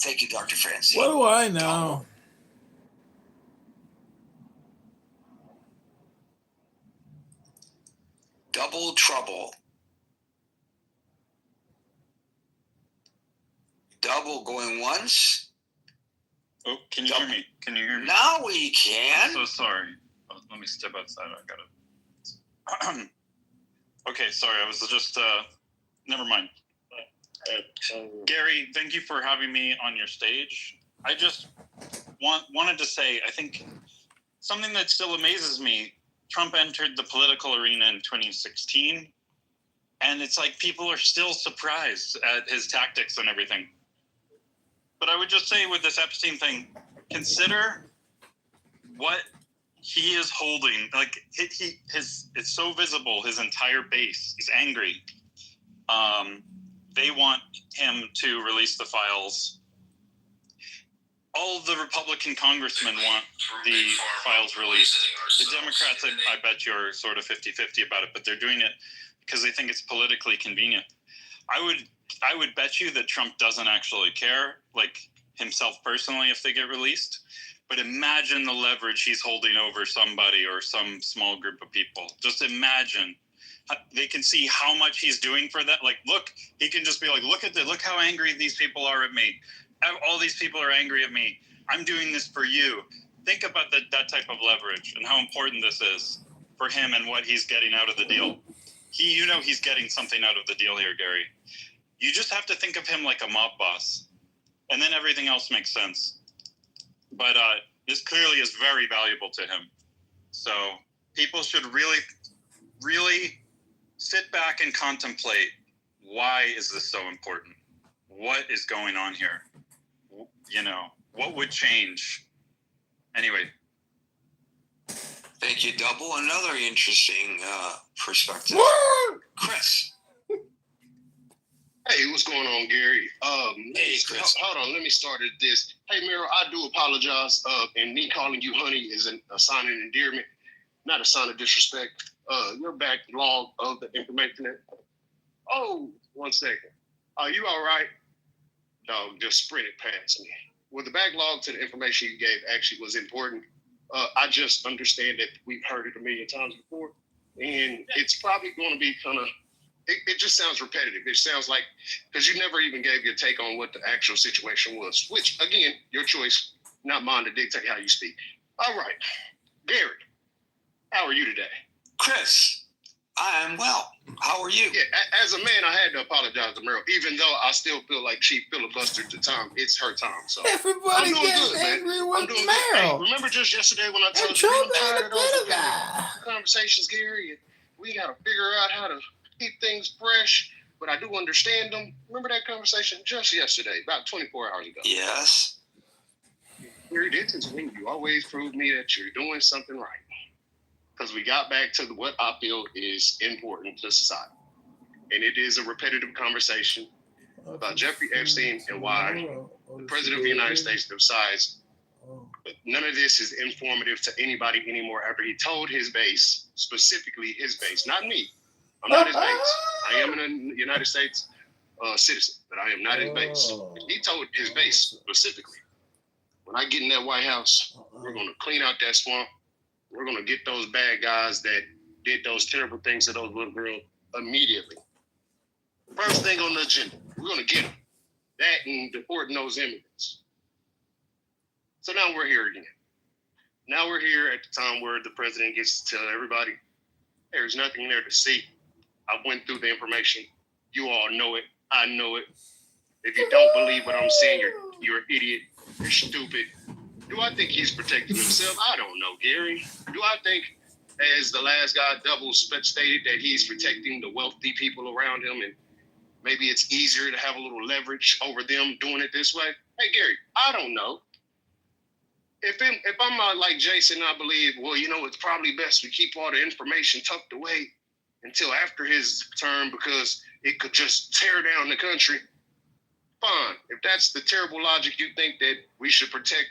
Thank you, Dr. Francine. What do I know? Double trouble. Double going once. Oh, can you hear me? Can you hear me? Now we can. So sorry. Oh, let me step outside. I gotta. Okay, sorry. I was just. Never mind. Gary, thank you for having me on your stage. I just wanted to say, I think something that still amazes me. Trump entered the political arena in 2016, and it's like people are still surprised at his tactics and everything. But I would just say with this Epstein thing, consider what he is holding. Like it's so visible. His entire base is angry. They want him to release the files. All of the Republican congressmen want the files released. The Democrats, I bet you, are sort of 50-50 about it, but they're doing it because they think it's politically convenient. I would bet you that Trump doesn't actually care, like himself personally, if they get released. But imagine the leverage he's holding over somebody or some small group of people. Just imagine. They can see how much he's doing for that. Like, look, he can just be like, look how angry these people are at me. All these people are angry at me. I'm doing this for you. Think about that type of leverage and how important this is for him and what he's getting out of the deal. He's getting something out of the deal here, Gary. You just have to think of him like a mob boss, and then everything else makes sense. But this clearly is very valuable to him. So people should really, really sit back and contemplate, why is this so important? What is going on here? What would change? Anyway. Thank you, Double. Another interesting perspective. Chris. Hey, what's going on, Gary? Hey, Chris. Hold on, let me start at this. Hey, Meryl, I do apologize. And me calling you honey is a sign of endearment, not a sign of disrespect. Your backlog of the information. Oh, 1 second. Are you all right? Dog just sprinted past me. Well, the backlog to the information you gave actually was important. I just understand that we've heard it a million times before, and it's probably going to be kind of, it just sounds repetitive. It sounds like, because you never even gave your take on what the actual situation was, which, again, your choice, not mine to dictate how you speak. All right. Gary, how are you today? Chris, I am well. How are you? Yeah, as a man, I had to apologize to Meryl, even though I still feel like she filibustered the time. It's her time. So everybody gets angry with Meryl. Hey, remember just yesterday when I told you I'm tired of those conversations, Gary? And we got to figure out how to keep things fresh, but I do understand them. Remember that conversation just yesterday, about 24 hours ago? Yes. Gary, this is when you always prove me that you're doing something right. Because we got back to what I feel is important to society. And it is a repetitive conversation about Jeffrey Epstein and why the President of the United States decides. But none of this is informative to anybody anymore after he told his base, specifically his base, not me. I'm not his base. I am a United States citizen, but I am not his base. He told his base specifically, when I get in that White House, we're going to clean out that swamp. We're going to get those bad guys that did those terrible things to those little girls immediately. First thing on the agenda, we're going to get them. That and deporting those immigrants. So now we're here again. Now we're here at the time where the president gets to tell everybody, there's nothing there to see. I went through the information. You all know it. I know it. If you don't believe what I'm saying, you're an idiot. You're stupid. Do I think he's protecting himself? I don't know, Gary. Do I think, as the last guy Double stated, that he's protecting the wealthy people around him and maybe it's easier to have a little leverage over them doing it this way? Hey, Gary, I don't know. If I'm not like Jason, I believe, well, it's probably best to keep all the information tucked away until after his term because it could just tear down the country. Fine. If that's the terrible logic you think that we should protect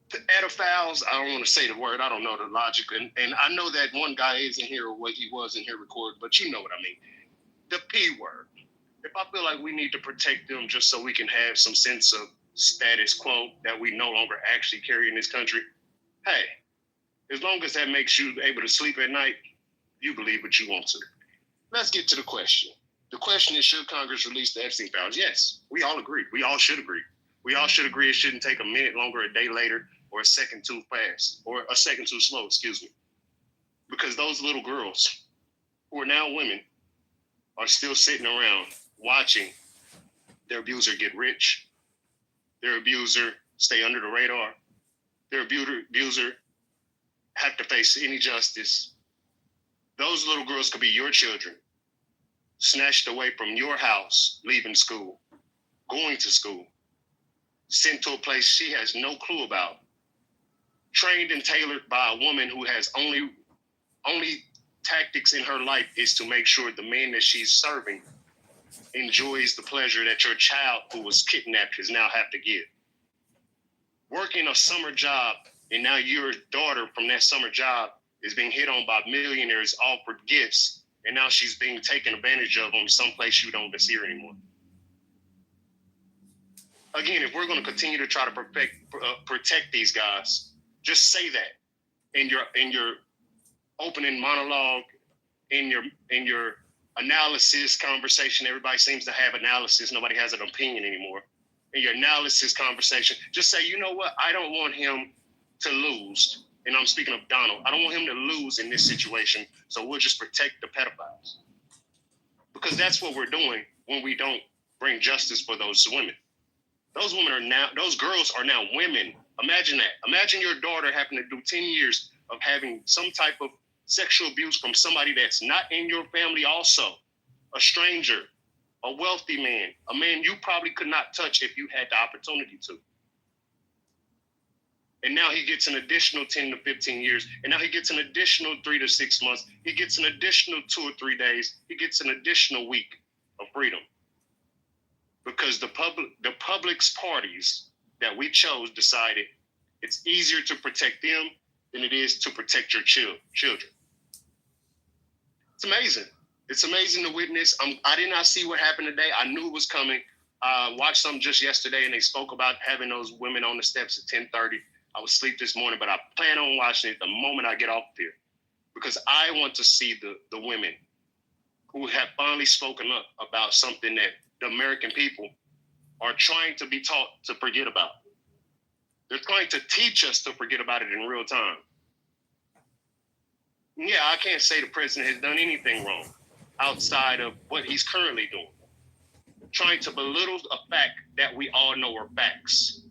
pedophiles, I don't want to say the word. I don't know the logic. And I know that one guy isn't here or what he was in here recording, but you know what I mean. The P word. if I feel like we need to protect them just so we can have some sense of status quo that we no longer actually carry in this country, hey, as long as that makes you able to sleep at night, you believe what you want to. Let's get to the question. The question is, should Congress release the Epstein files? Yes, we all agree. We all should agree. We all should agree it shouldn't take a minute longer, a day later, or a second too fast, or a second too slow, excuse me. Because those little girls who are now women are still sitting around watching their abuser get rich, their abuser stay under the radar, their abuser have to face any justice. Those little girls could be your children, snatched away from your house, leaving school, going to school, sent to a place she has no clue about, trained and tailored by a woman who has only tactics in her life is to make sure the man that she's serving enjoys the pleasure that your child who was kidnapped is now have to give. Working a summer job, and now your daughter from that summer job is being hit on by millionaires, offered gifts, and now she's being taken advantage of on someplace you don't see her anymore. Again, if we're going to continue to try to protect these guys, just say that in your opening monologue, in your analysis conversation. Everybody seems to have analysis. Nobody has an opinion anymore. In your analysis conversation, just say, you know what? I don't want him to lose. And I'm speaking of Donald. I don't want him to lose in this situation. So we'll just protect the pedophiles. Because that's what we're doing when we don't bring justice for those women. Those girls are now women. Imagine that. Imagine your daughter having to do 10 years of having some type of sexual abuse from somebody that's not in your family also. A stranger, a wealthy man, a man you probably could not touch if you had the opportunity to. And now he gets an additional 10 to 15 years. And now he gets an additional 3 to 6 months. He gets an additional 2 or 3 days. He gets an additional week of freedom. Because the public's parties that we chose decided it's easier to protect them than it is to protect your children. It's amazing. It's amazing to witness. I did not see what happened today. I knew it was coming. I watched something just yesterday, and they spoke about having those women on the steps at 10:30. I was asleep this morning, but I plan on watching it the moment I get off here, because I want to see the women who have finally spoken up about something that the American people are trying to be taught to forget about. They're trying to teach us to forget about it in real time. Yeah, I can't say the president has done anything wrong outside of what he's currently doing. Trying to belittle a fact that we all know are facts.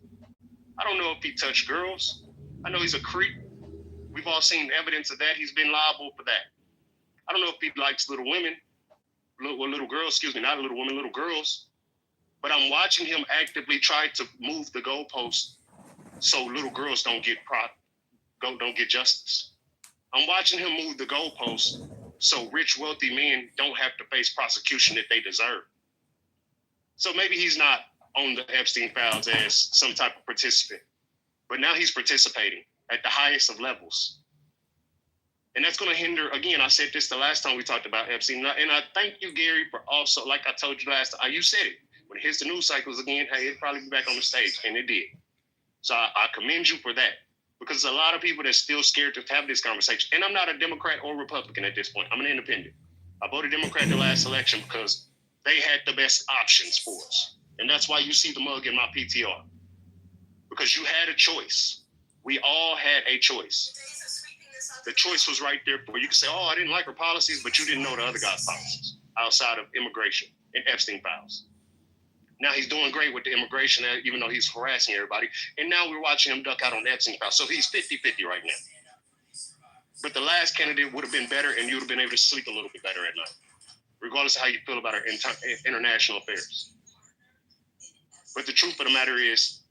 I don't know if he touched girls. I know he's a creep. We've all seen evidence of that. He's been liable for that. I don't know if he likes little women, little girls, not little women, little girls. But I'm watching him actively try to move the goalposts so little girls don't get justice. I'm watching him move the goalposts so rich, wealthy men don't have to face prosecution that they deserve. So maybe he's not on the Epstein files as some type of participant, but now he's participating at the highest of levels. And that's going to hinder, again, I said this the last time we talked about Epstein, and I thank you, Gary, for also, like I told you last time, you said it, when it hits the news cycles again, hey, it'll probably be back on the stage, and it did. So I commend you for that, because there's a lot of people that's still scared to have this conversation. And I'm not a Democrat or Republican at this point. I'm an independent. I voted Democrat the last election because they had the best options for us. And that's why you see the mug in my PTR. Because you had a choice. We all had a choice. The choice was right there for you. You could say, oh, I didn't like her policies, but you didn't know the other guy's policies outside of immigration and Epstein files. Now he's doing great with the immigration, even though he's harassing everybody. And now we're watching him duck out on the Epstein files. So he's 50-50 right now. But the last candidate would have been better, and you would have been able to sleep a little bit better at night, regardless of how you feel about our international affairs. But the truth of the matter is,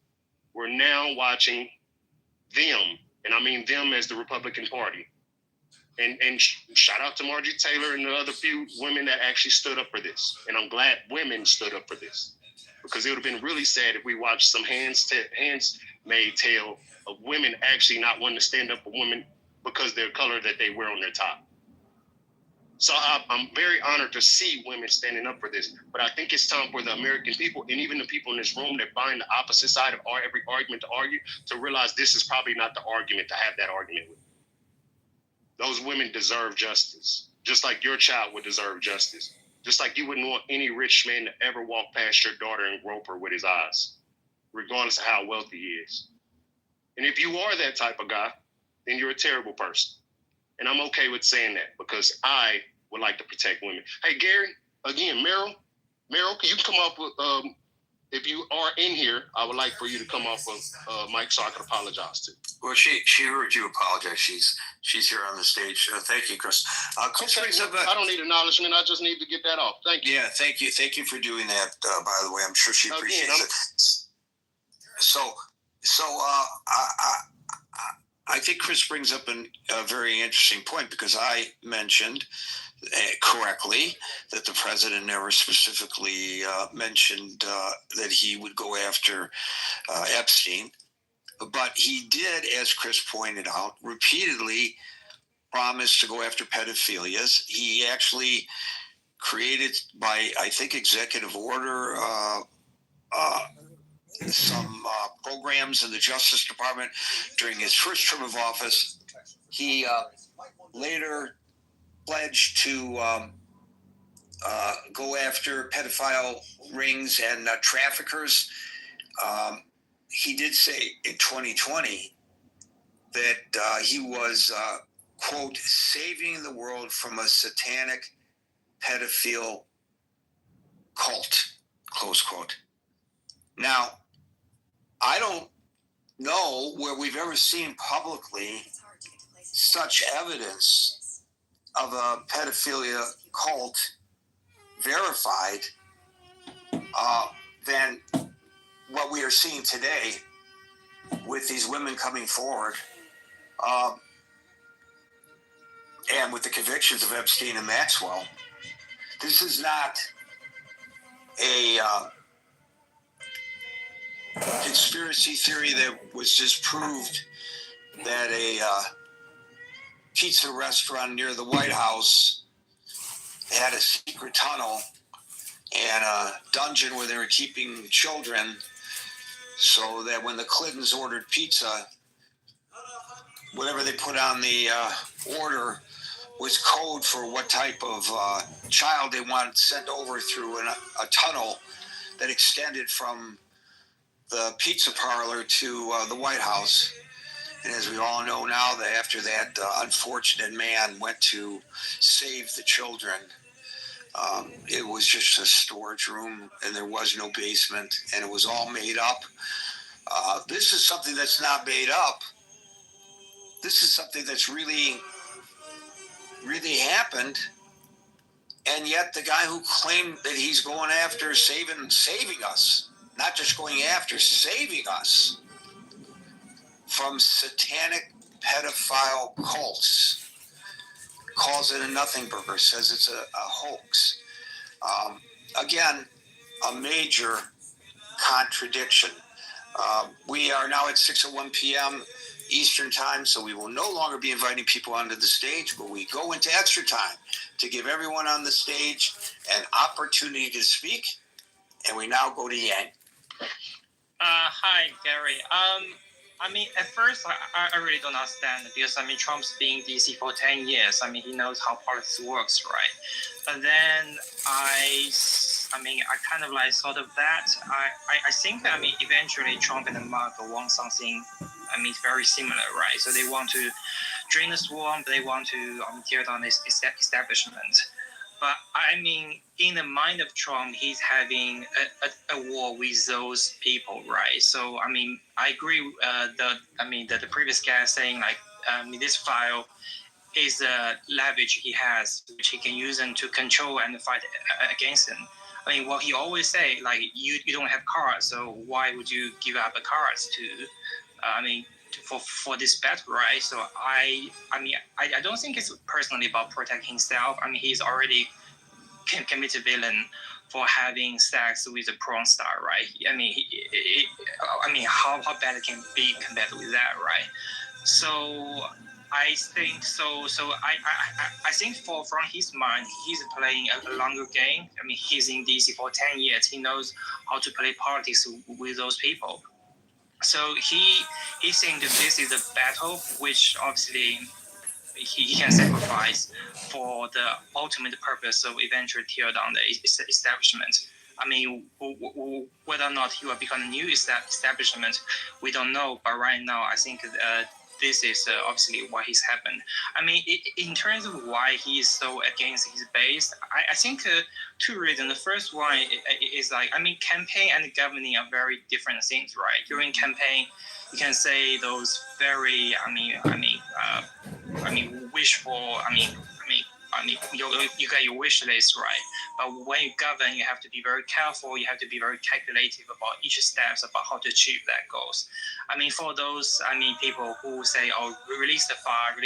we're now watching them, and I mean them as the Republican Party. And shout out to Marjorie Taylor and the other few women that actually stood up for this. And I'm glad women stood up for this, because it would have been really sad if we watched some hands-made tale of women actually not wanting to stand up for women because of their color that they wear on their top. So I'm very honored to see women standing up for this. But I think it's time for the American people and even the people in this room that find the opposite side of every argument to argue to realize this is probably not the argument to have that argument with. Those women deserve justice, just like your child would deserve justice. Just like you wouldn't want any rich man to ever walk past your daughter and grope her with his eyes, regardless of how wealthy he is. And if you are that type of guy, then you're a terrible person. And I'm okay with saying that because I would like to protect women. Hey, Gary, again, Meryl, can you come up with, if you are in here, I would like for you to come off of Mike so I can apologize to. Well, she heard you apologize. She's here on the stage. Thank you, Chris. Chris brings up I don't need acknowledgement. I just need to get that off. Thank you. Yeah, thank you. Thank you for doing that, by the way. I'm sure she appreciates it. I think Chris brings up a very interesting point because I mentioned correctly that the president never specifically mentioned that he would go after Epstein. But he did, as Chris pointed out, repeatedly promise to go after pedophilias. He actually created, by, I think, executive order, some programs in the Justice Department during his first term of office. He later pledged to go after pedophile rings and traffickers. He did say in 2020 that he was, quote, saving the world from a satanic pedophile cult, close quote. Now, I don't know where we've ever seen publicly such evidence of a pedophilia cult verified than what we are seeing today with these women coming forward and with the convictions of Epstein and Maxwell. This is not a conspiracy theory that was disproved that a pizza restaurant near the White House had a secret tunnel and a dungeon where they were keeping children so that when the Clintons ordered pizza, whatever they put on the order was code for what type of child they wanted sent over through a tunnel that extended from the pizza parlor to the White House. And as we all know now, that after that unfortunate man went to save the children, it was just a storage room and there was no basement and it was all made up. This is something that's not made up. This is something that's really, really happened. And yet the guy who claimed that he's going after saving us, not just going after, saving us from satanic pedophile cults, calls it a nothing burger, says it's a hoax. Again, a major contradiction. We are now at 6:01 p.m. Eastern time, so we will no longer be inviting people onto the stage, but we go into extra time to give everyone on the stage an opportunity to speak. And we now go to Yang. Hi, Gary. I mean, at first, I really don't understand because, I mean, Trump's been in DC for 10 years. I mean, he knows how politics works, right? But then I kind of like thought of that. I think that, I mean, eventually Trump and America want something, I mean, very similar, right? So they want to drain the swamp. They want to tear down this establishment. But I mean, in the mind of Trump, he's having a war with those people, right? So I mean, I agree. The previous guy saying like, this file is the leverage he has, which he can use them to control and fight against him. I mean, what he always say, like, you don't have cars, so why would you give up the cars to? For this battle, right? So I don't think it's personally about protecting himself. I mean, he's already committed villain for having sex with a porn star, right? I mean, how bad it can be compared with that, right? So I think so. I think from his mind, he's playing a longer game. I mean, he's in DC for 10 years. He knows how to play politics with those people. So he thinks this is a battle, which obviously he can sacrifice for the ultimate purpose of eventually tear down the establishment. I mean, whether or not he will become a new establishment, we don't know. But right now, I think this is obviously what has happened. I mean, in terms of why he is so against his base, I think two reasons. The first one is like, I mean, campaign and governing are very different things, right? During campaign, you can say those very, wishful. You got your wish list, right? But when you govern, you have to be very careful. You have to be very calculative about each steps about how to achieve that goals. I mean, for those, people who say, "Oh, release the file,"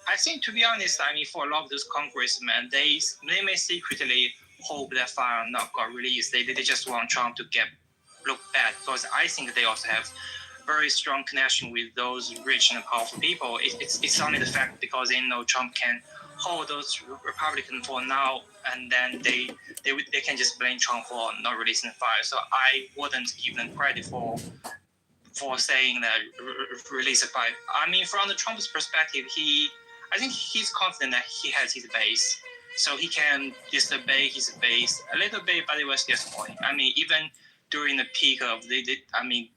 I think, to be honest, for a lot of those congressmen, they may secretly hope that file not got released. They just want Trump to look bad, because I think they also have very strong connection with those rich and powerful people. It's only the fact because they know Trump can hold those Republicans for now, and then they can just blame Trump for not releasing the file. So I wouldn't give them credit for saying that release the file. I mean, from the Trump's perspective, I think he's confident that he has his base, so he can disobey his base a little bit, but it was just point. I mean, even during the peak of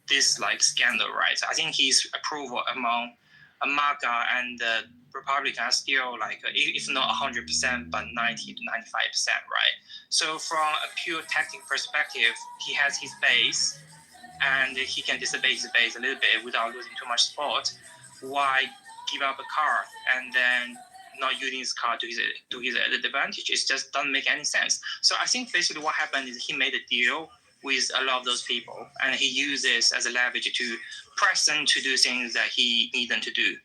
this like scandal, right? I think his approval among MAGA and Republicans are still like, if not 100%, but 90 to 95%, right? So from a pure tactic perspective, he has his base, and he can disobey his base a little bit without losing too much support. Why give up a car and then not using his car to his advantage? It just doesn't make any sense. So I think basically what happened is he made a deal with a lot of those people, and he used this as a leverage to press them to do things that he needs them to do.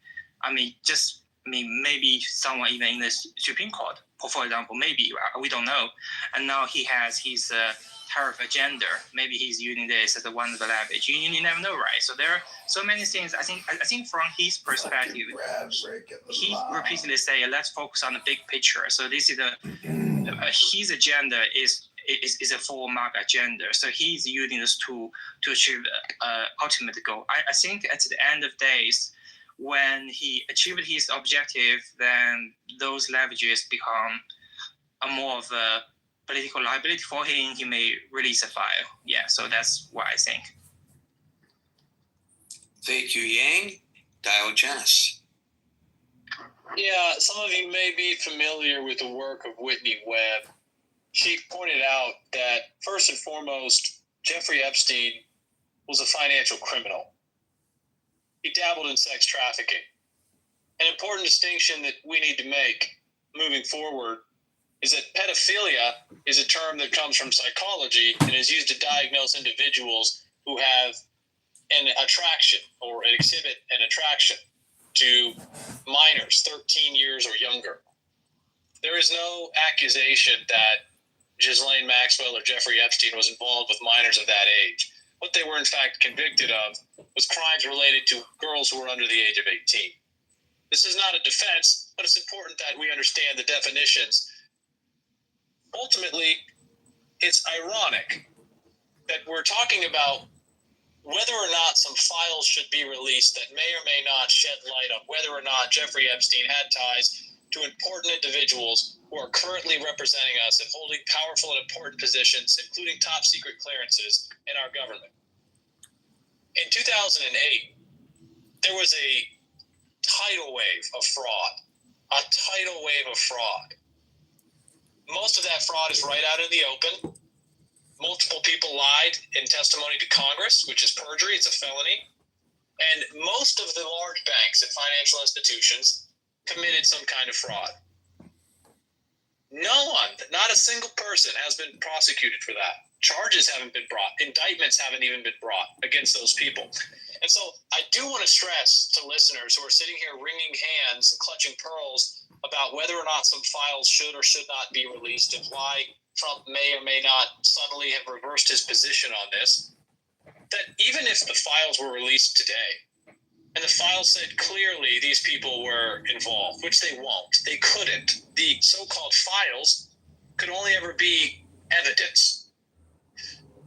Maybe someone even in the Supreme Court, for example, maybe, we don't know. And now he has his tariff agenda. Maybe he's using this as one of the leverage. You never know, right? So there are so many things. I think from his perspective, he repeatedly say, let's focus on the big picture. So this is his agenda is a full mark agenda. So he's using this tool to achieve ultimate goal. I think at the end of days, when he achieved his objective, then those leverages become a more of a political liability for him. He may release a file. Yeah, so that's what I think. Thank you, Yang. Diogenes. Yeah, some of you may be familiar with the work of Whitney Webb. She pointed out that, first and foremost, Jeffrey Epstein was a financial criminal. He dabbled in sex trafficking. An important distinction that we need to make moving forward is that pedophilia is a term that comes from psychology and is used to diagnose individuals who have an attraction or exhibit an attraction to minors 13 years or younger. There is no accusation that Ghislaine Maxwell or Jeffrey Epstein was involved with minors of that age. What they were in fact convicted of was crimes related to girls who were under the age of 18. This is not a defense, but it's important that we understand the definitions. Ultimately, it's ironic that we're talking about whether or not some files should be released that may or may not shed light on whether or not Jeffrey Epstein had ties to important individuals who are currently representing us and holding powerful and important positions, including top secret clearances in our government. In 2008, there was a tidal wave of fraud. Most of that fraud is right out in the open. Multiple people lied in testimony to Congress, which is perjury. It's a felony. And most of the large banks and financial institutions committed some kind of fraud. No one, not a single person, has been prosecuted for that. Charges haven't been brought. Indictments haven't even been brought against those people. And so I do want to stress to listeners who are sitting here wringing hands and clutching pearls about whether or not some files should or should not be released and why Trump may or may not suddenly have reversed his position on this, that even if the files were released today, and the file said clearly these people were involved, which they won't. They couldn't. The so-called files could only ever be evidence.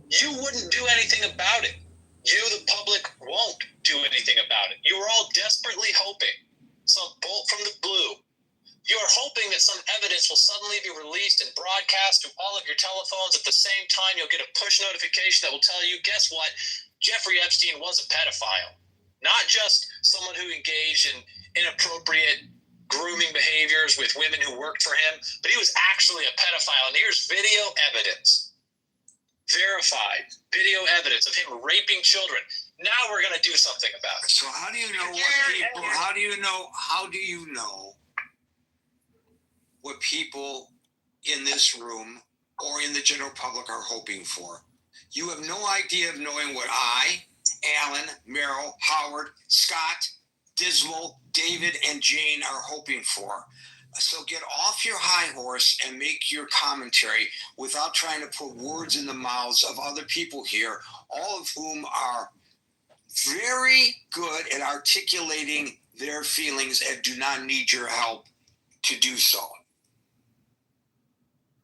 You wouldn't do anything about it. You, the public, won't do anything about it. You are all desperately hoping, some bolt from the blue, you are hoping that some evidence will suddenly be released and broadcast to all of your telephones. At the same time, you'll get a push notification that will tell you, guess what? Jeffrey Epstein was a pedophile. Not just someone who engaged in inappropriate grooming behaviors with women who worked for him, but he was actually a pedophile. And here's video evidence. Verified video evidence of him raping children. Now we're going to do something about it. So how do you know what people, how do you know what people in this room or in the general public are hoping for? You have no idea of knowing what I, Alan, Merrill, Howard, Scott, Dismal, David, and Jane are hoping for. So get off your high horse and make your commentary without trying to put words in the mouths of other people here, all of whom are very good at articulating their feelings and do not need your help to do so.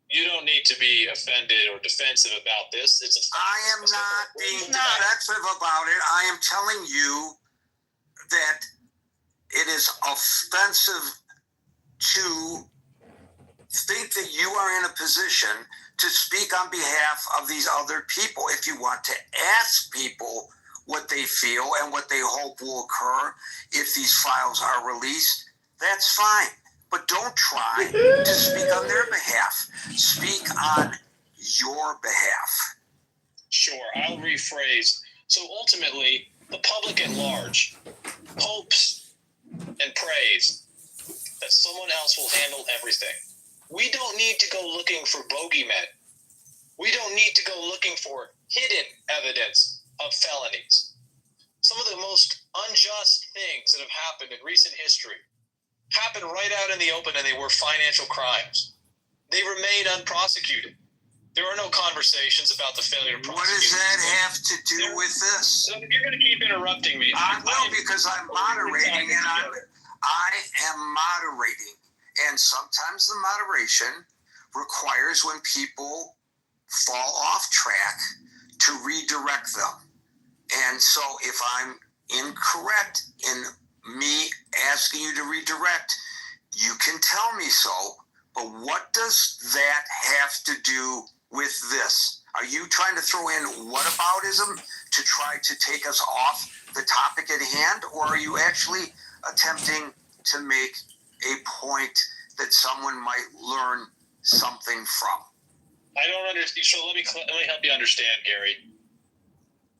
You don't need to be offended or defensive about this. It's a fact. I am not being defensive about it. I am telling you that it is offensive to think that you are in a position to speak on behalf of these other people. If you want to ask people what they feel and what they hope will occur if these files are released, that's fine. But don't try to speak on their behalf. Speak on your behalf. Sure, I'll rephrase. So ultimately, the public at large hopes and prays that someone else will handle everything. We don't need to go looking for bogeymen. We don't need to go looking for hidden evidence of felonies. Some of the most unjust things that have happened in recent history happened right out in the open, and they were financial crimes. They remain unprosecuted. There are no conversations about the failure to prosecute. What does that have to do with this? So if you're going to keep interrupting me, I will, because I'm moderating, and I am moderating. And sometimes the moderation requires when people fall off track to redirect them. And so if I'm incorrect in me asking you to redirect, you can tell me so, but what does that have to do with this? Are you trying to throw in whataboutism to try to take us off the topic at hand, or are you actually attempting to make a point that someone might learn something from? I don't understand. So let me help you understand, Gary.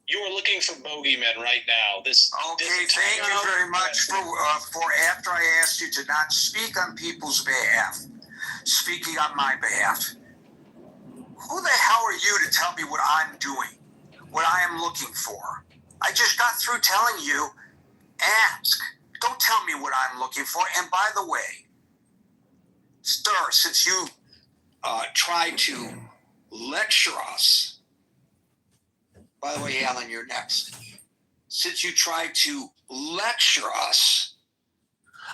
You are looking for bogeymen right now. Okay, thank you very much for after I asked you to not speak on people's behalf, speaking on my behalf. Who the hell are you to tell me what I'm doing, what I am looking for? I just got through telling you, ask. Don't tell me what I'm looking for. And by the way, sir, since you tried to lecture us, by the way, Alan, you're next. Since you tried to lecture us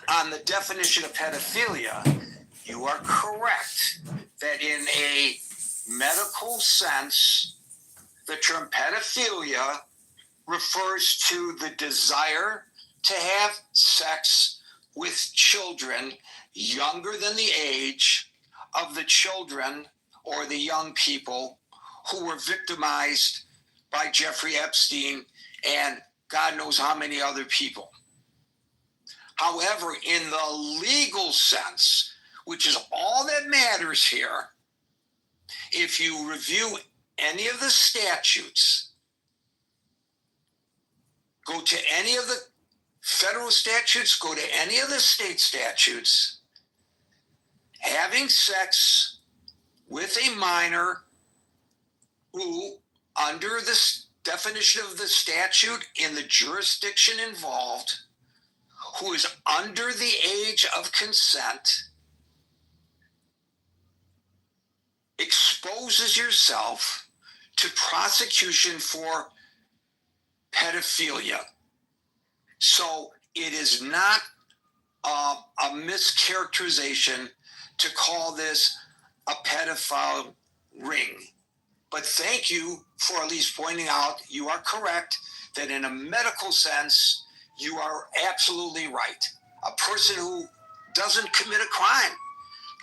on the definition of pedophilia, you are correct that in a medical sense, the term pedophilia refers to the desire to have sex with children younger than the age of the children or the young people who were victimized by Jeffrey Epstein and God knows how many other people. However, in the legal sense, which is all that matters here, if you review any of the statutes, go to any of the federal statutes, go to any of the state statutes, having sex with a minor who, under the definition of the statute in the jurisdiction involved, who is under the age of consent, exposes yourself to prosecution for pedophilia. So it is not a mischaracterization to call this a pedophile ring. But thank you for at least pointing out you are correct that in a medical sense, you are absolutely right. A person who doesn't commit a crime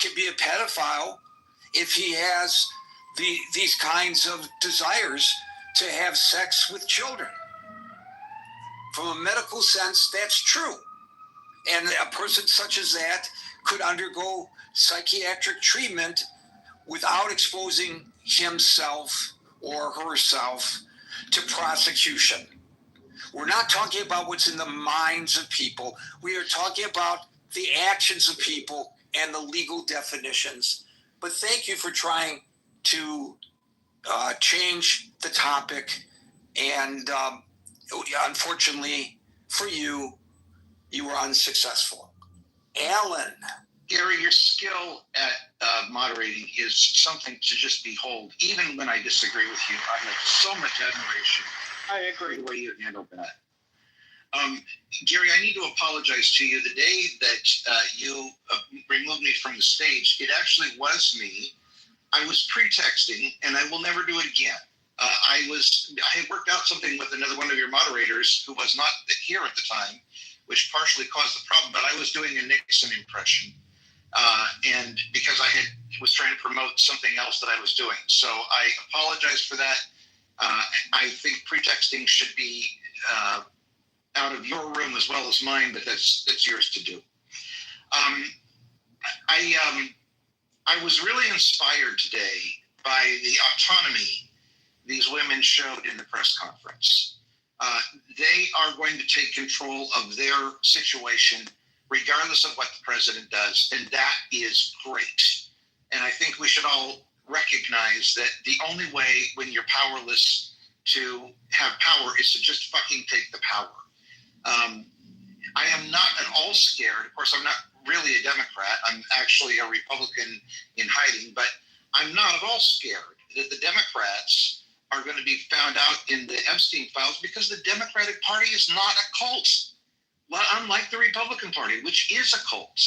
can be a pedophile if he has these kinds of desires to have sex with children. From a medical sense, that's true. And a person such as that could undergo psychiatric treatment without exposing himself or herself to prosecution. We're not talking about what's in the minds of people. We are talking about the actions of people and the legal definitions. But thank you for trying to change the topic. And unfortunately for you, you were unsuccessful. Alan. Gary, your skill at moderating is something to just behold. Even when I disagree with you, I have so much admiration. I agree the way you handled that. Gary, I need to apologize to you. The day that you removed me from the stage, it actually was me. I was pretexting, and I will never do it again. I had worked out something with another one of your moderators who was not here at the time, which partially caused the problem, but I was doing a Nixon impression. And because I was trying to promote something else that I was doing. So I apologize for that. I think pretexting should be out of your room as well as mine, but that's yours to do. I was really inspired today by the autonomy these women showed in the press conference. They are going to take control of their situation regardless of what the president does, and that is great. And I think we should all recognize that the only way when you're powerless to have power is to just fucking take the power. I am not at all scared. Of course, I'm not really a Democrat. I'm actually a Republican in hiding, but I'm not at all scared that the Democrats are going to be found out in the Epstein files because the Democratic Party is not a cult. Well, unlike the Republican Party, which is a cult.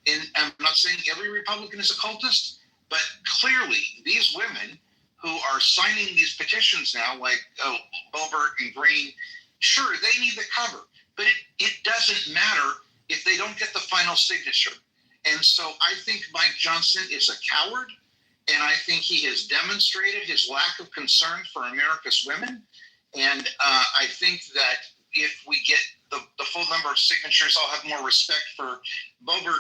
And I'm not saying every Republican is a cultist, but clearly these women who are signing these petitions now, like Boebert and Green, sure, they need the cover, but it doesn't matter if they don't get the final signature. And so I think Mike Johnson is a coward, and I think he has demonstrated his lack of concern for America's women. And I think that if we get the full number of signatures, I'll have more respect for Boebert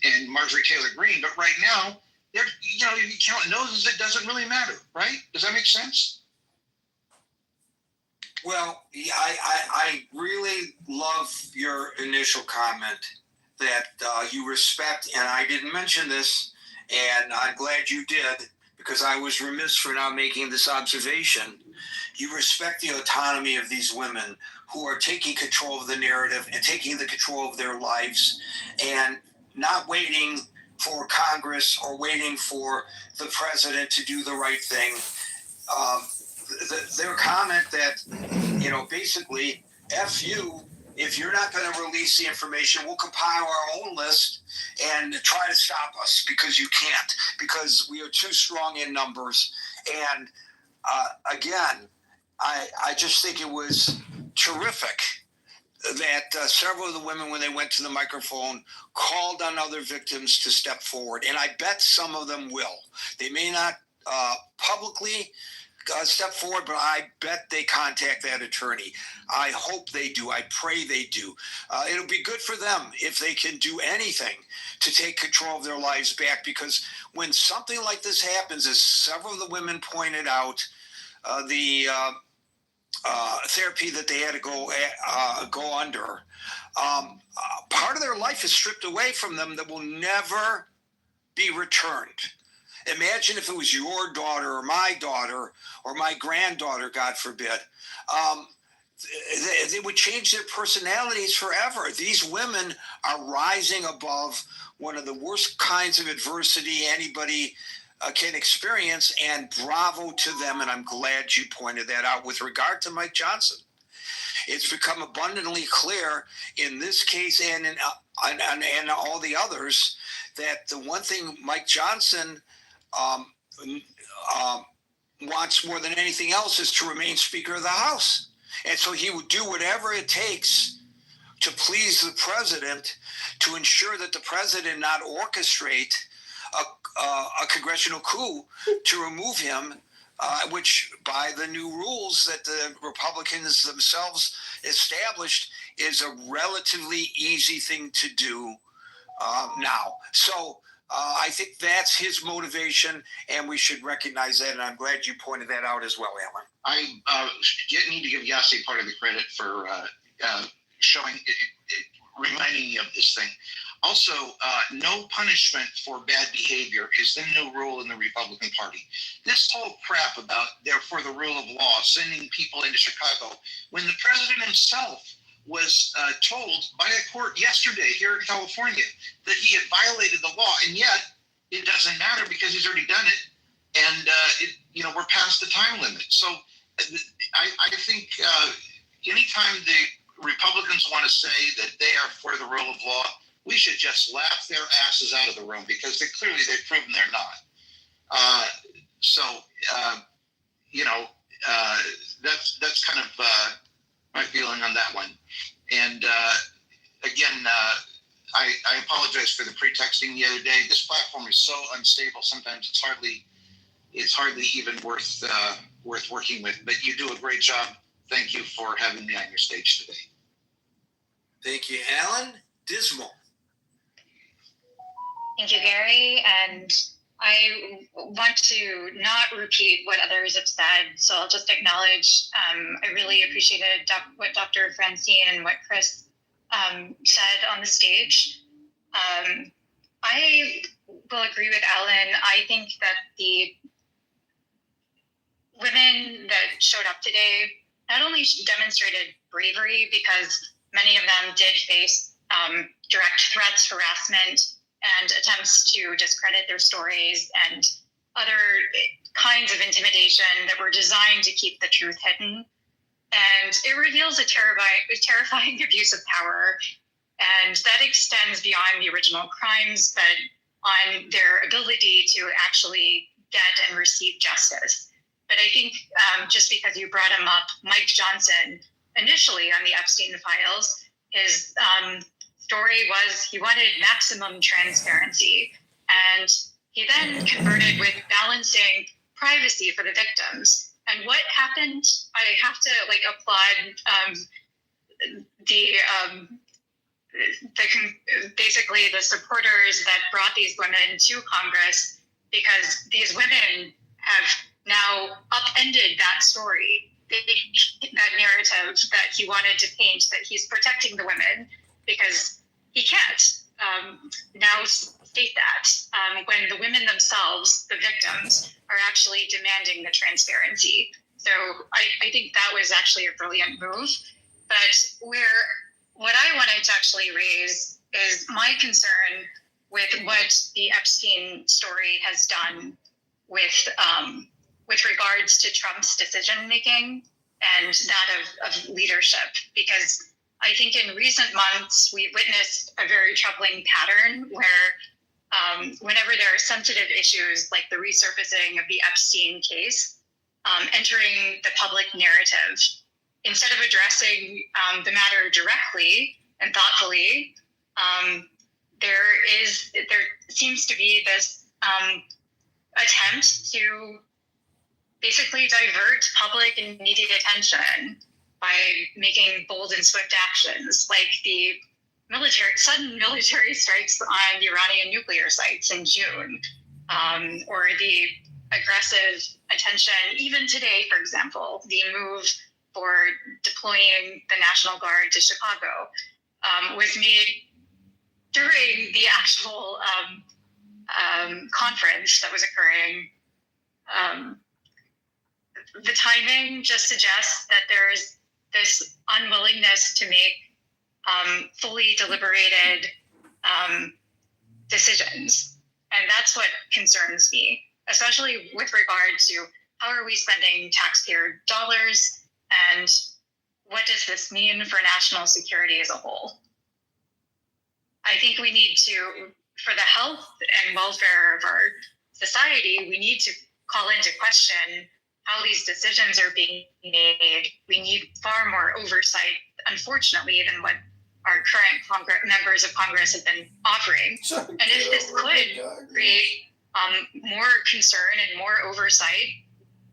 and Marjorie Taylor Greene. But right now, if you count noses, it doesn't really matter, right? Does that make sense? Well, I really love your initial comment that you respect, and I didn't mention this, and I'm glad you did, because I was remiss for not making this observation. You respect the autonomy of these women who are taking control of the narrative and taking the control of their lives and not waiting for Congress or waiting for the president to do the right thing. Their comment that, basically, F you, if you're not going to release the information, we'll compile our own list and try to stop us because you can't, because we are too strong in numbers. And again, I just think it was terrific that several of the women, when they went to the microphone, called on other victims to step forward. And I bet some of them will. They may not publicly step forward, but I bet they contact that attorney. I hope they do. I pray they do. It'll be good for them if they can do anything to take control of their lives back, because when something like this happens, as several of the women pointed out, the therapy that they had to go under, part of their life is stripped away from them that will never be returned. Imagine if it was your daughter or my granddaughter, God forbid. They would change their personalities forever. These women are rising above one of the worst kinds of adversity anybody can experience, and bravo to them. And I'm glad you pointed that out with regard to Mike Johnson. it's become abundantly clear in this case and in all the others that the one thing Mike Johnson wants more than anything else is to remain Speaker of the House. And so he would do whatever it takes to please the president, to ensure that the president not orchestrate a congressional coup to remove him, which by the new rules that the Republicans themselves established is a relatively easy thing to do now. So I think that's his motivation, and we should recognize that, and I'm glad you pointed that out as well, Alan. I need to give Yasi part of the credit for reminding me of this thing. Also, no punishment for bad behavior is the new rule in the Republican Party. This whole crap about therefore the rule of law, sending people into Chicago, when the president himself was told by a court yesterday here in California that he had violated the law, and yet it doesn't matter because he's already done it, and we're past the time limit. So I think anytime the Republicans want to say that they are for the rule of law, we should just laugh their asses out of the room because they've proven they're not. That's kind of my feeling on that one. And again, I apologize for the pretexting the other day. This platform is so unstable. Sometimes it's hardly even worth working with. But you do a great job. Thank you for having me on your stage today. Thank you, Alan. Dismal. Thank you, Gary. And I want to not repeat what others have said, so I'll just acknowledge I really appreciated what Dr. Francine and what Chris said on the stage. I will agree with Alan. I think that the women that showed up today not only demonstrated bravery because many of them did face direct threats, harassment, and attempts to discredit their stories and other kinds of intimidation that were designed to keep the truth hidden. And it reveals a terrifying abuse of power. And that extends beyond the original crimes, but on their ability to actually get and receive justice. But I think just because you brought him up, Mike Johnson, initially on the Epstein files, his story was he wanted maximum transparency. And he then converted with balancing privacy for the victims. And what happened, I have to applaud basically the supporters that brought these women to Congress, because these women have now upended that story, that narrative that he wanted to paint, that he's protecting the women, because he can't now state that when the women themselves, the victims, are actually demanding the transparency. So I think that was actually a brilliant move. But what I wanted to actually raise is my concern with what the Epstein story has done with regards to Trump's decision making and that of leadership, because I think in recent months we've witnessed a very troubling pattern where whenever there are sensitive issues like the resurfacing of the Epstein case entering the public narrative, instead of addressing the matter directly and thoughtfully, there seems to be this attempt to basically divert public and media attention by making bold and swift actions, like the sudden military strikes on Iranian nuclear sites in June, or the aggressive attention, even today, for example, the move for deploying the National Guard to Chicago was made during the actual conference that was occurring. The timing just suggests that there is this unwillingness to make fully deliberated decisions. And that's what concerns me, especially with regard to how are we spending taxpayer dollars, and what does this mean for national security as a whole? I think we need to, for the health and welfare of our society, we need to call into question how these decisions are being made. We need far more oversight, unfortunately, than what our current members of Congress have been offering. And if this could create more concern and more oversight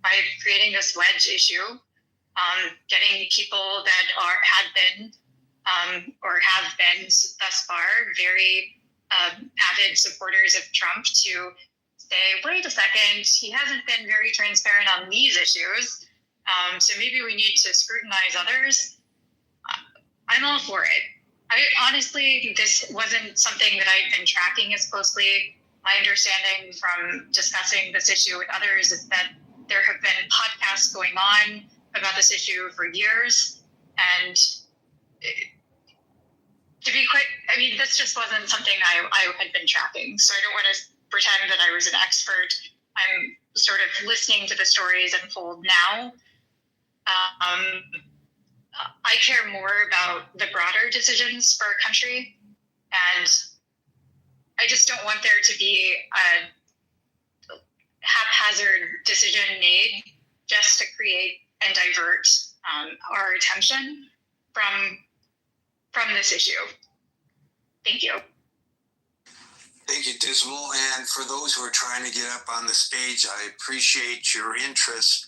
by creating this wedge issue, getting people that have been thus far very avid supporters of Trump to say, wait a second, he hasn't been very transparent on these issues, so maybe we need to scrutinize others. I'm all for it. I honestly, this wasn't something that I've been tracking as closely. My understanding from discussing this issue with others is that there have been podcasts going on about this issue for years. And to be quite, I mean, this just wasn't something I had been tracking. So I don't want to pretend that I was an expert. I'm sort of listening to the stories unfold now. I care more about the broader decisions for our country, and I just don't want there to be a haphazard decision made just to create and divert our attention from this issue. Thank you. Thank you, Dismal. And for those who are trying to get up on the stage, I appreciate your interest,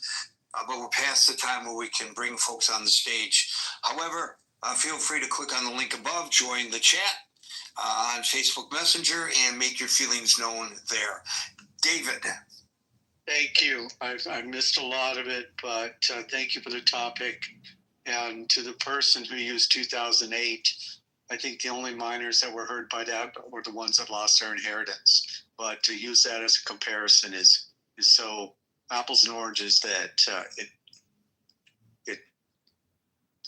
but we're past the time where we can bring folks on the stage. However, feel free to click on the link above, join the chat on Facebook Messenger, and make your feelings known there. David. Thank you. I missed a lot of it, but thank you for the topic. And to the person who used 2008, I think the only minors that were hurt by that were the ones that lost their inheritance. But to use that as a comparison is so apples and oranges that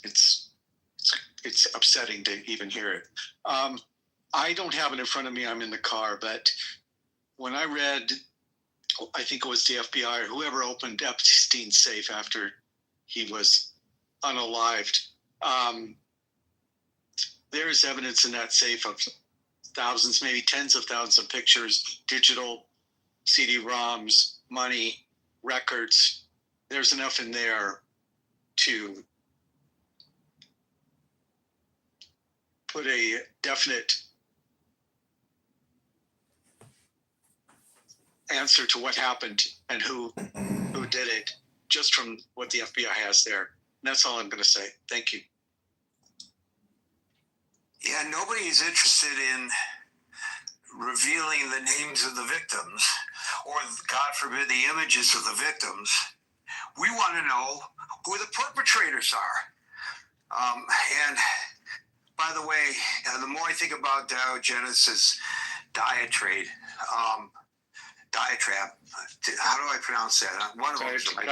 it's upsetting to even hear it. I don't have it in front of me. I'm in the car, but when I read, I think it was the FBI or whoever opened Epstein's safe after he was unalived. There is evidence in that safe of thousands, maybe tens of thousands of pictures, digital CD-ROMs, money, records. There's enough in there to put a definite answer to what happened and who did it, just from what the FBI has there. And that's all I'm going to say. Thank you. Yeah, nobody is interested in revealing the names of the victims or, God forbid, the images of the victims. We want to know who the perpetrators are. And by the way, the more I think about Diogenes' diatribe, how do I pronounce that? One of them is right.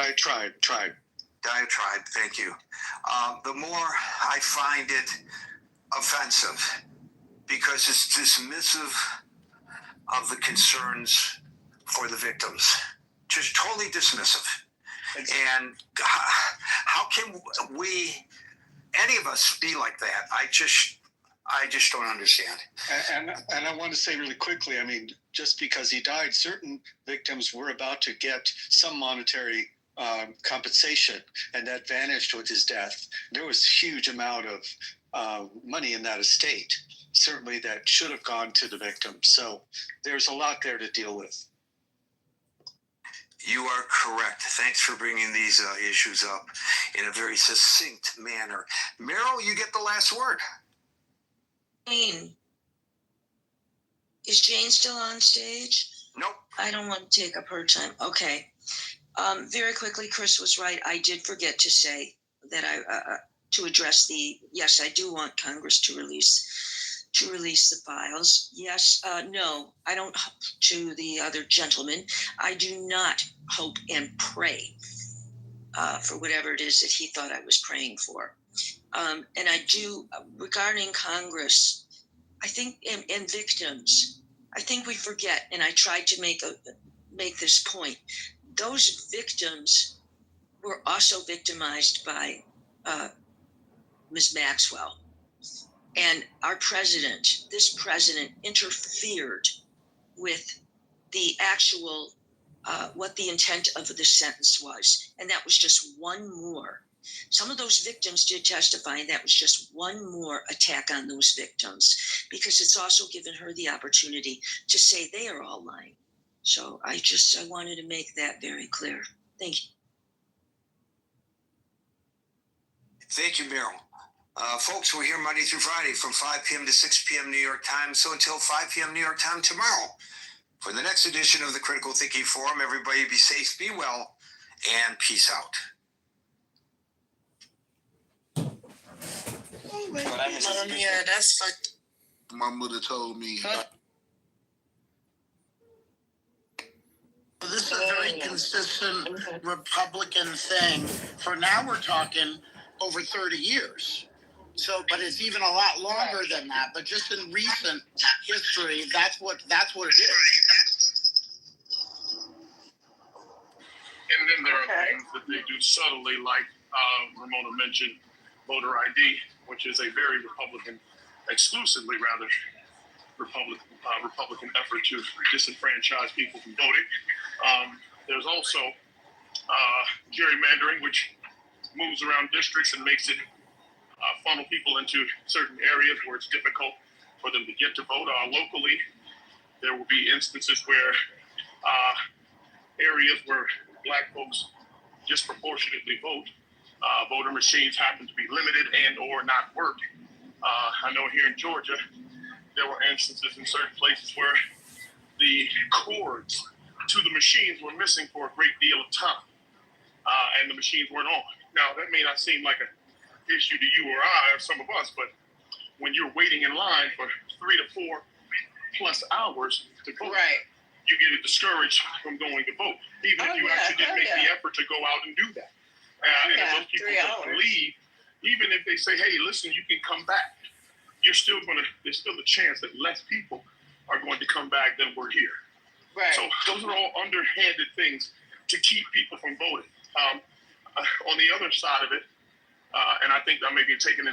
Diatribe, thank you. The more I find it offensive because it's dismissive of the concerns for the victims. Just totally dismissive. And how can we, any of us, be like that? I just don't understand. And I want to say really quickly, I mean, just because he died, certain victims were about to get some monetary compensation, and that vanished with his death. There was a huge amount of money in that estate, certainly that should have gone to the victim. So there's a lot there to deal with. You are correct. Thanks for bringing these issues up in a very succinct manner. Meryl, you get the last word. Jane. Is Jane still on stage? Nope. I don't want to take up her time. Okay. Very quickly, Chris was right. I did forget to say that to address yes, I do want Congress to release the files. Yes, no, I don't. To the other gentleman, I do not hope and pray for whatever it is that he thought I was praying for. And I do, regarding Congress, I think, and victims, I think we forget, and I tried to make this point. Those victims were also victimized by Ms. Maxwell. And our president, this president, interfered with the actual, what the intent of the sentence was. And that was just one more. Some of those victims did testify, and that was just one more attack on those victims, because it's also given her the opportunity to say they are all lying. So I wanted to make that very clear. Thank you. Thank you, Meryl. Folks, we're here Monday through Friday from 5 p.m. to 6 p.m. New York time. So until 5 p.m. New York time tomorrow, for the next edition of the Critical Thinking Forum, everybody be safe, be well, and peace out. Yeah, that's fucked. My mother told me. This is a very consistent Republican thing. For now, we're talking over 30 years. So, but it's even a lot longer than that. But just in recent history, that's what it is. And then there are things that they do subtly, like Ramona mentioned, voter ID, which is a very exclusively Republican effort to disenfranchise people from voting. There's also gerrymandering, which moves around districts and makes it funnel people into certain areas where it's difficult for them to get to vote. Locally, there will be instances where areas where Black folks disproportionately vote, voter machines happen to be limited and or not work. I know here in Georgia, there were instances in certain places where the cords to the machines were missing for a great deal of time, and the machines weren't on. Now, that may not seem like an issue to you or I or some of us, but when you're waiting in line for 3 to 4 plus hours to vote, you get discouraged from going to vote, even if you actually did make the effort to go out and do that. And if those people don't leave, even if they say, hey, listen, you can come back, there's still a chance that less people are going to come back than were here. Right. So those are all underhanded things to keep people from voting. On the other side of it, and I think I may be taking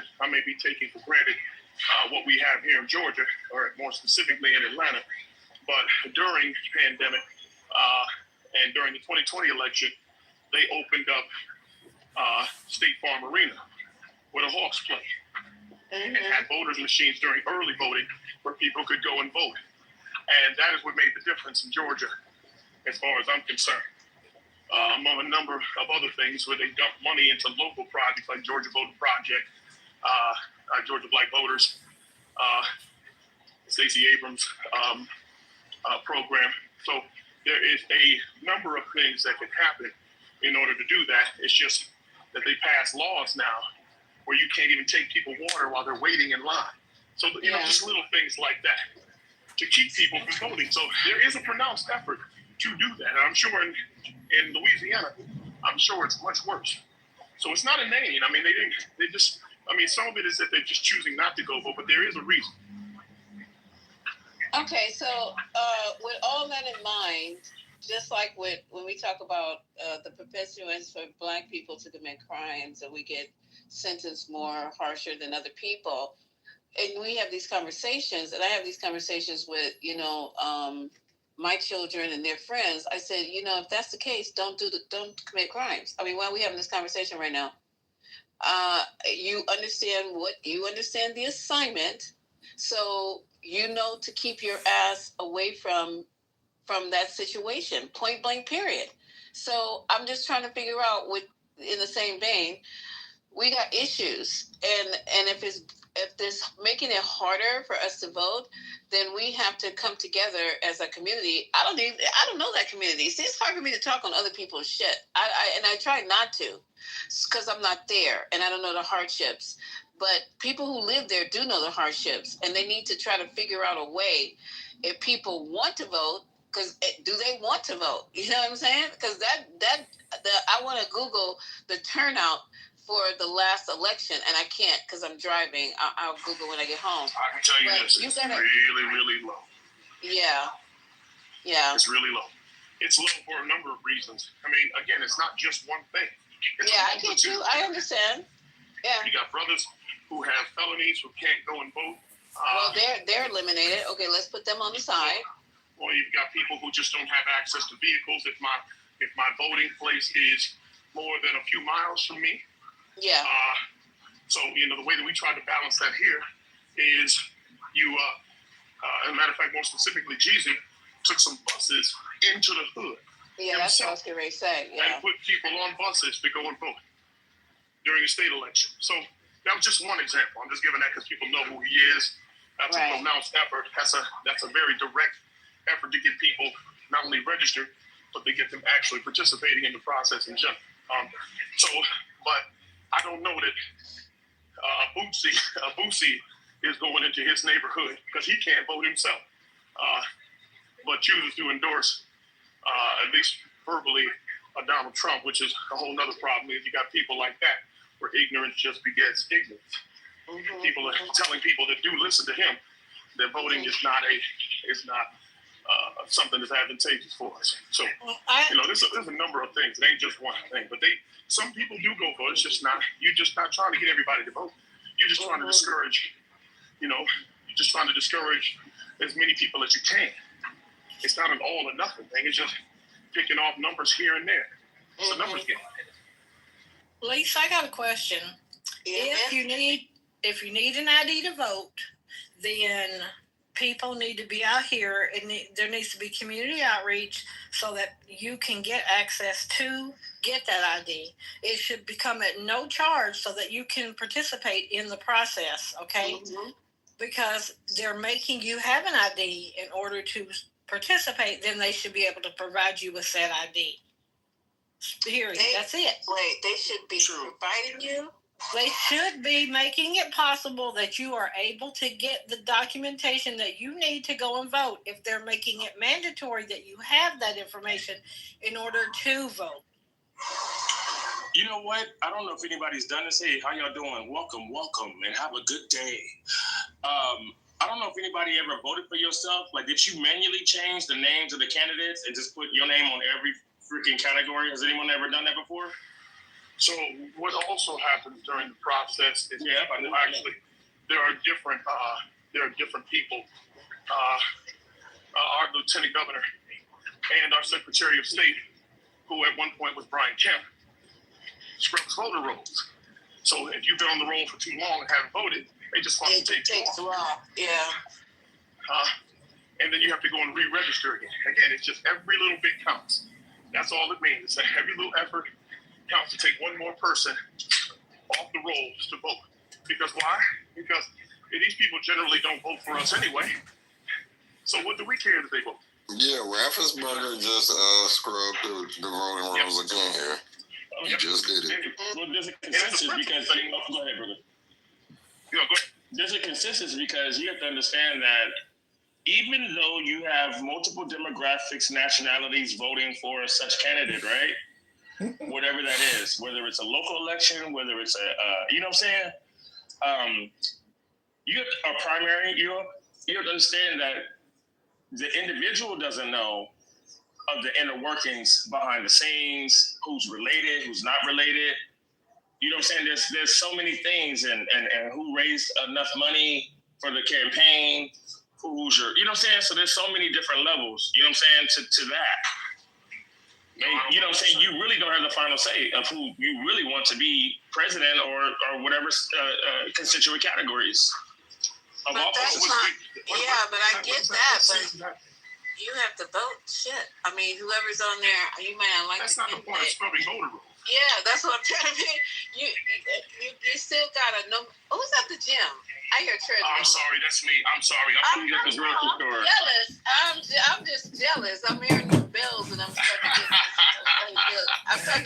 for granted what we have here in Georgia, or more specifically in Atlanta. But during the pandemic and during the 2020 election, they opened up State Farm Arena where the Hawks play, and had voters machines during early voting where people could go and vote. And that is what made the difference in Georgia, as far as I'm concerned. Among a number of other things where they dump money into local projects like Georgia Voter Project, Georgia Black Voters, Stacey Abrams program. So there is a number of things that can happen in order to do that. It's just that they pass laws now where you can't even take people water while they're waiting in line. So, you know, just little things like that to keep people from voting. So there is a pronounced effort to do that. And I'm sure in Louisiana, I'm sure it's much worse. So it's not inane. I mean, some of it is that they're just choosing not to go vote, but there is a reason. Okay, so with all that in mind, just like when we talk about the perpetuance for Black people to commit crimes and we get sentenced more harsher than other people, and we have these conversations, and I have these conversations with, my children and their friends. I said, if that's the case, don't commit crimes. I mean, why are we having this conversation right now? You understand the assignment, so to keep your ass away from that situation, point blank, period. So I'm just trying to figure out in the same vein, we got issues, and if this making it harder for us to vote, then we have to come together as a community. I don't know that community. See, it's hard for me to talk on other people's shit. I try not to, because I'm not there and I don't know the hardships. But people who live there do know the hardships, and they need to try to figure out a way. If people want to vote, because do they want to vote? You know what I'm saying? Because I want to Google the turnout for the last election, and I can't because I'm driving. I'll Google when I get home. I can tell you this, it's really, really low. Yeah. It's really low. It's low for a number of reasons. I mean, again, it's not just one thing. I get you. I understand. Yeah. You got brothers who have felonies who can't go and vote. Well, they're eliminated. Okay, let's put them on the side. Or you've got people who just don't have access to vehicles. If my voting place is more than a few miles from me. Yeah. So the way that we try to balance that here is you. As a matter of fact, more specifically, Jeezy took some buses into the hood. Yeah, that's what I was getting ready to say. Yeah. And put people on buses to go and vote during a state election. So that was just one example. I'm just giving that because people know who he is. That's a pronounced effort. That's a very direct effort to get people not only registered, but to get them actually participating in the process in general. But I don't know that Boosie is going into his neighborhood because he can't vote himself, but chooses to endorse, at least verbally, Donald Trump, which is a whole nother problem. Is you got people like that where ignorance just begets ignorance. Mm-hmm. People are telling people that do listen to him that voting is not something that's advantageous for us. So there's a number of things. It ain't just one thing, but some people do go vote. It's just not. You're just not trying to get everybody to vote. You're just trying to discourage. You're just trying to discourage as many people as you can. It's not an all or nothing thing. It's just picking off numbers here and there. It's a numbers game. Lisa, I got a question. Yeah. If you need an ID to vote, then people need to be out here, and there needs to be community outreach so that you can get access to get that ID. It should become at no charge so that you can participate in the process, okay? Mm-hmm. Because they're making you have an ID in order to participate, then they should be able to provide you with said ID. Period. That's it. Wait, they should be providing you? They should be making it possible that you are able to get the documentation that you need to go and vote if they're making it mandatory that you have that information in order to vote. You know what? I don't know if anybody's done this. Hey, how y'all doing? Welcome, and have a good day. I don't know if anybody ever voted for yourself. Like, did you manually change the names of the candidates and just put your name on every freaking category? Has anyone ever done that before? So what also happens during the process is actually there are different people. Our lieutenant governor and our secretary of state, who at one point was Brian Kemp, scrubs voter rolls. So if you've been on the roll for too long and haven't voted, they just want to take you off. Yeah. And then you have to go and re-register again. Again, it's just every little bit counts. That's all it means. It's a heavy little effort. Counts to take one more person off the rolls to vote. Because why? Because these people generally don't vote for us anyway. So what do we care that they vote? Yeah, Raffensperger just scrubbed the voting rolls again here. He just did it. Well, there's a consensus because go ahead, brother. Go ahead. There's a consensus because you have to understand that even though you have multiple demographics, nationalities voting for such candidate, right? Whatever that is, whether it's a local election, whether it's you know what I'm saying? You have a primary, you have to understand that the individual doesn't know of the inner workings behind the scenes, who's related, who's not related. You know what I'm saying? There's so many things and who raised enough money for the campaign, who's your, you know what I'm saying? So there's so many different levels, you know what I'm saying, to that. And, you know what I'm saying? You really don't have the final say of who you really want to be president or whatever constituent categories of office. But I get that, but you have to vote. Shit. I mean, whoever's on there, you might not like. That's not the point of scrubbing voter rolls. Yeah, that's what I'm trying to say. You still gotta know who's at the gym. I hear treadmill. I'm sorry, that's me. I'm sorry. I'm putting up this grocery store. Jealous. I'm just jealous. I'm hearing your bells and I'm starting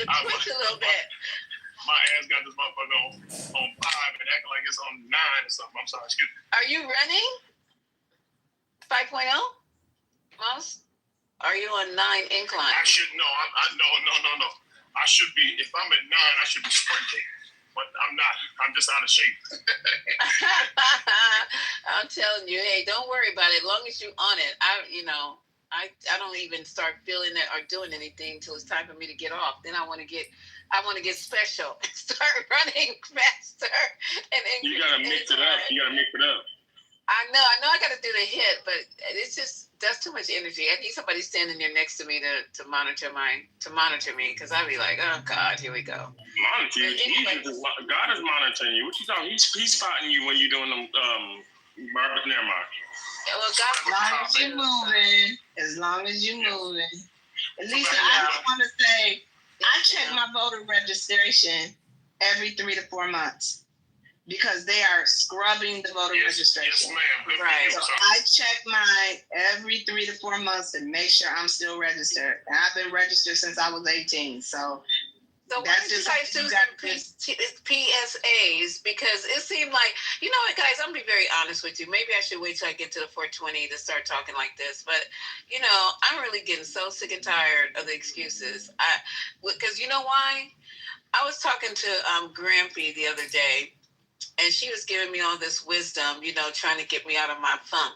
to twitch a little bit. My ass got this motherfucker on 5 and acting like it's on 9 or something. I'm sorry, excuse me. Are you running 5.0? Mouse? Are you on 9 incline? I should no. No. I should be. If I'm at 9, I should be sprinting. But I'm not. I'm just out of shape. I'm telling you, hey, don't worry about it. As long as you're on it, I don't even start feeling it or doing anything until it's time for me to get off. Then I want to get I want to get special and start running faster. And You gotta mix it up. You gotta mix it up. I know I got to do the hit, but it's just that's too much energy. I need somebody standing there next to me to monitor me, because I'd be like, oh God, here we go. Monitor you. God is monitoring you. What you talking? He's spotting you when you're doing them. Never mind. Well, as long as you're moving. Lisa, I just want to say, I check my voter registration every 3 to 4 months because they are scrubbing the voter registration. Yes, ma'am. Right. So I check mine every 3 to 4 months and make sure I'm still registered. And I've been registered since I was 18. So why don't you guys do some PSAs? Because it seemed like, you know what, guys, I'm going to be very honest with you. Maybe I should wait till I get to the 420 to start talking like this. But, you know, I'm really getting so sick and tired of the excuses. Because you know why? I was talking to Grampy the other day, and she was giving me all this wisdom, you know, trying to get me out of my funk.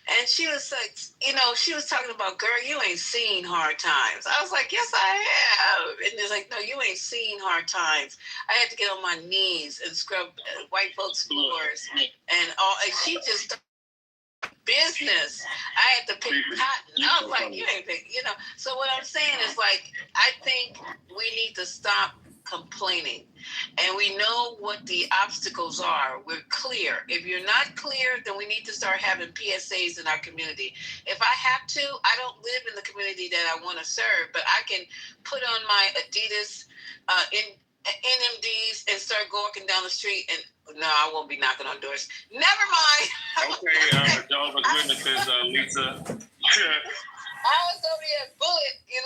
And she was like, you know, she was talking about, girl, you ain't seen hard times. I was like, yes, I have. And they're like, no, you ain't seen hard times. I had to get on my knees and scrub white folks' floors and all. And she just business. I had to pick cotton. I was like, you ain't pick, you know. So what I'm saying is, like, I think we need to stop complaining, and we know what the obstacles are. We're clear. If you're not clear, then we need to start having PSAs in our community. If I have to, I don't live in the community that I want to serve, but I can put on my Adidas NMDs and start walking down the street, and no, I won't be knocking on doors. Never mind. Okay, Jehovah's Witnesses, Lisa. I was over here bullet, you know.